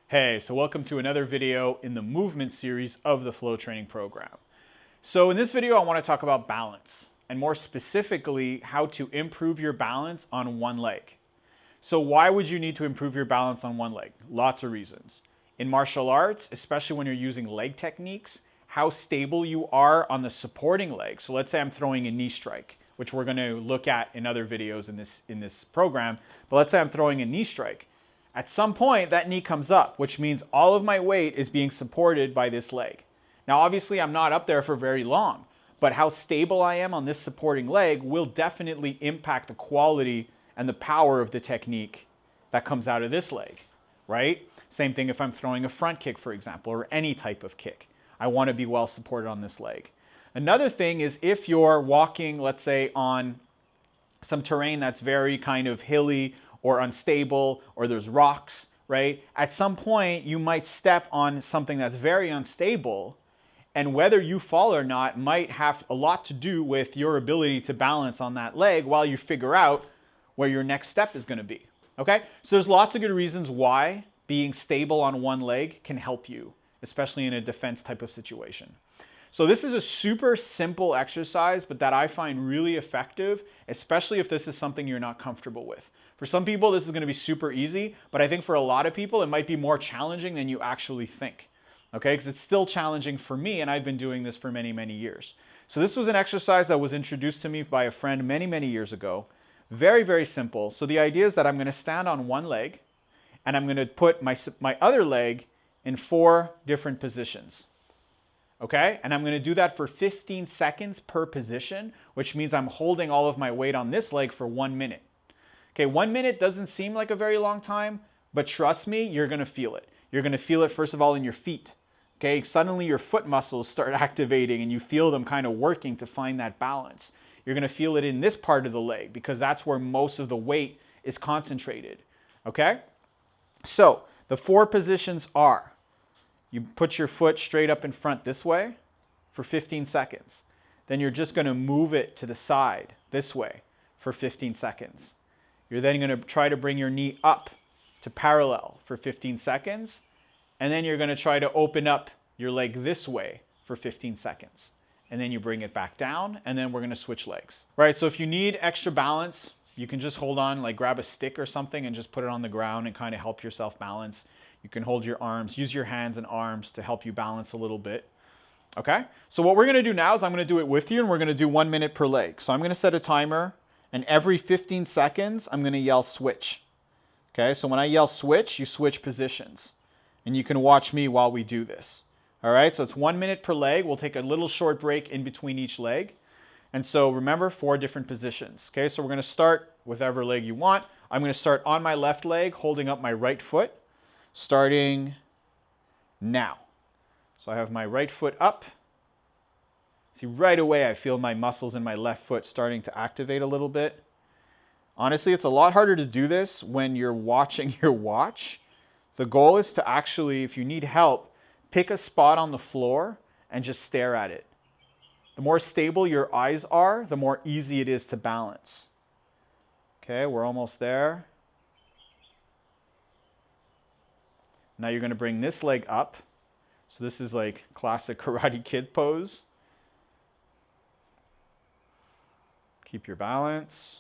Hey, so welcome to another video in the movement series of the Flow Training Program. So in this video, I want to talk about balance, and more specifically, how to improve your balance on one leg. So why would you need to improve your balance on one leg? Lots of reasons. In martial arts, especially when you're using leg techniques, how stable you are on the supporting leg. So let's say I'm throwing a knee strike, which we're going to look at in other videos in this program, but let's say I'm throwing a knee strike. At some point, that knee comes up, which means all of my weight is being supported by this leg. Now, obviously, I'm not up there for very long, but how stable I am on this supporting leg will definitely impact the quality and the power of the technique that comes out of this leg, right? Same thing if I'm throwing a front kick, for example, or any type of kick. I want to be well supported on this leg. Another thing is if you're walking, let's say, on some terrain that's very kind of hilly or unstable, or there's rocks, right? At some point, you might step on something that's very unstable, and whether you fall or not might have a lot to do with your ability to balance on that leg while you figure out where your next step is going to be, okay? So there's lots of good reasons why being stable on one leg can help you, especially in a defense type of situation. So this is a super simple exercise, but that I find really effective, especially if this is something you're not comfortable with. For some people, this is going to be super easy, but I think for a lot of people, it might be more challenging than you actually think, okay? Because it's still challenging for me, and I've been doing this for many, many years. So this was an exercise that was introduced to me by a friend many, many years ago. Very, very simple. So the idea is that I'm going to stand on one leg, and I'm going to put my other leg in 4 different positions. Okay, and I'm going to do that for 15 seconds per position, which means I'm holding all of my weight on this leg for 1 minute. Okay, 1 minute doesn't seem like a very long time, but trust me, you're going to feel it. You're going to feel it, first of all, in your feet. Okay, suddenly your foot muscles start activating and you feel them kind of working to find that balance. You're going to feel it in this part of the leg because that's where most of the weight is concentrated. Okay, so the 4 positions are: you put your foot straight up in front this way for 15 seconds. Then you're just going to move it to the side this way for 15 seconds. You're then going to try to bring your knee up to parallel for 15 seconds. And then you're going to try to open up your leg this way for 15 seconds. And then you bring it back down, and then we're going to switch legs. Right, so if you need extra balance, you can just hold on, like grab a stick or something and just put it on the ground and kind of help yourself balance. You can hold your arms, use your hands and arms to help you balance a little bit. Okay, so what we're going to do now is I'm going to do it with you, and we're going to do 1 minute per leg. So I'm going to set a timer, and every 15 seconds, I'm going to yell switch. Okay, so when I yell switch, you switch positions. And you can watch me while we do this. All right, so it's 1 minute per leg. We'll take a little short break in between each leg. And so remember, 4 different positions. Okay, so we're going to start with whatever leg you want. I'm going to start on my left leg, holding up my right foot, starting now. So I have my right foot up. See, right away I feel my muscles in my left foot starting to activate a little bit. Honestly, it's a lot harder to do this when you're watching your watch. The goal is to actually, if you need help, pick a spot on the floor and just stare at it. The more stable your eyes are, the more easy it is to balance. Okay, we're almost there. Now you're going to bring this leg up. So this is like classic Karate Kid pose. Keep your balance.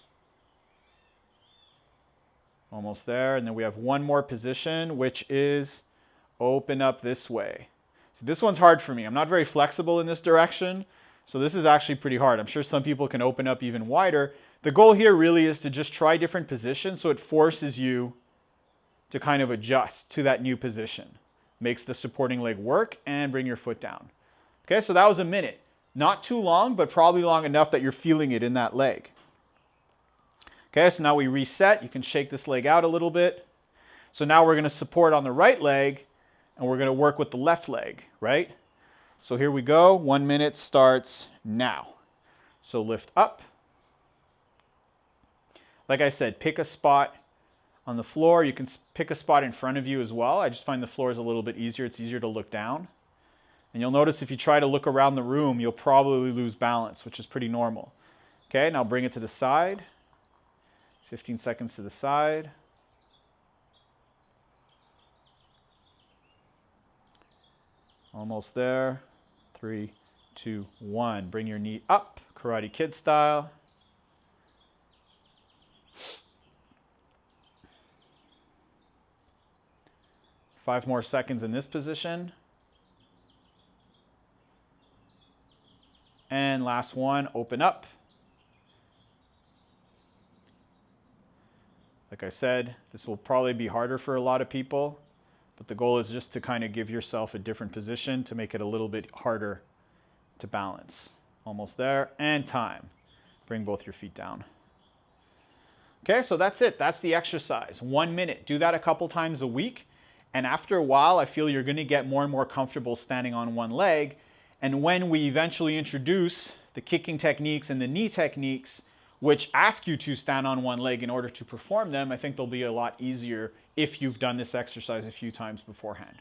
Almost there. And then we have one more position, which is open up this way. So this one's hard for me. I'm not very flexible in this direction. So this is actually pretty hard. I'm sure some people can open up even wider. The goal here really is to just try different positions so it forces you to kind of adjust to that new position. Makes the supporting leg work, and bring your foot down. Okay, so that was 1 minute. Not too long, but probably long enough that you're feeling it in that leg. Okay, so now we reset. You can shake this leg out a little bit. So now we're going to support on the right leg, and we're going to work with the left leg, right? So here we go. 1 minute starts now. So lift up. Like I said, pick a spot on the floor. You can pick a spot in front of you as well. I just find the floor is a little bit easier. It's easier to look down. And you'll notice if you try to look around the room, you'll probably lose balance, which is pretty normal. Okay, now bring it to the side. 15 seconds to the side. Almost there. 3, 2, 1. Bring your knee up, Karate Kid style. Five more seconds in this position. And last one, open up. Like I said, this will probably be harder for a lot of people, but the goal is just to kind of give yourself a different position to make it a little bit harder to balance. Almost there, and time. Bring both your feet down. Okay, so that's it. That's the exercise. 1 minute. Do that a couple times a week. And after a while, I feel you're going to get more and more comfortable standing on one leg. And when we eventually introduce the kicking techniques and the knee techniques, which ask you to stand on one leg in order to perform them, I think they'll be a lot easier if you've done this exercise a few times beforehand.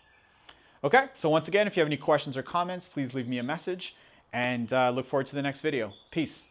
Okay, so once again, if you have any questions or comments, please leave me a message, and look forward to the next video. Peace.